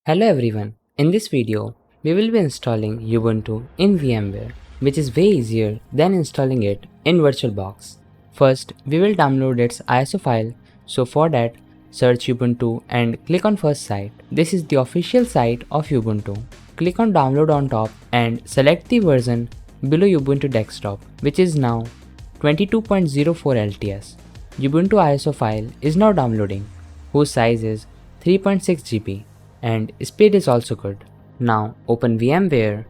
Hello everyone, in this video, we will be installing Ubuntu in VMware, which is way easier than installing it in VirtualBox. First, we will download its ISO file, so for that, search Ubuntu and click on first site. This is the official site of Ubuntu. Click on download on top and select the version below Ubuntu desktop, which is now 22.04 LTS. Ubuntu ISO file is now downloading, whose size is 3.6 GB. And speed is also good. Now open VMware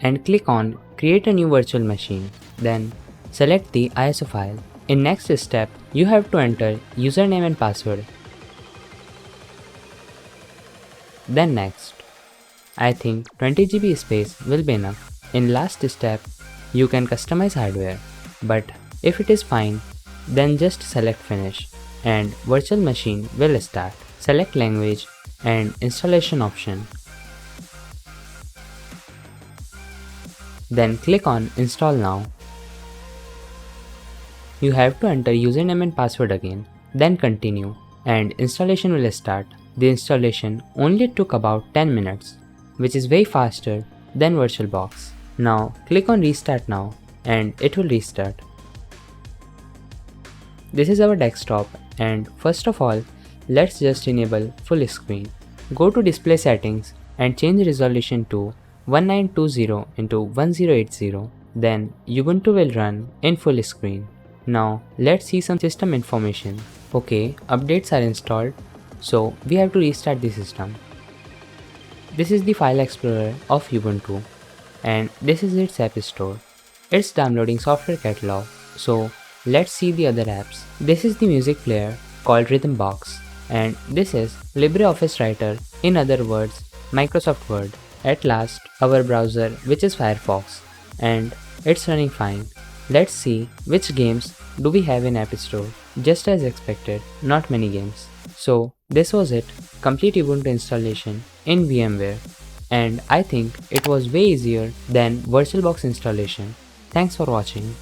and click on create a new virtual machine. Then select the ISO file. In next step, you have to enter username and password. Then next. I think 20 GB space will be enough. In last step, you can customize hardware. But if it is fine, then just select finish and virtual machine will start. Select language and installation option. Then click on install now. You have to enter username and password again. Then continue and installation will start. The installation only took about 10 minutes, which is way faster than VirtualBox. Now click on restart now and it will restart. This is our desktop, and first of all, let's just enable full screen. Go to display settings and change resolution to 1920 into 1080. Then Ubuntu will run in full screen. Now let's see some system information. Okay, updates are installed, so we have to restart the system. This is the file explorer of Ubuntu, and this is its app store. It's downloading software catalog, so let's see the other apps. This is the music player called Rhythmbox, and this is LibreOffice Writer, in other words, Microsoft Word. At last, our browser, which is Firefox, and it's running fine. Let's see which games do we have in App Store. Just as expected, not many games. So this was it, complete Ubuntu installation in VMware, and I think it was way easier than VirtualBox installation. Thanks for watching.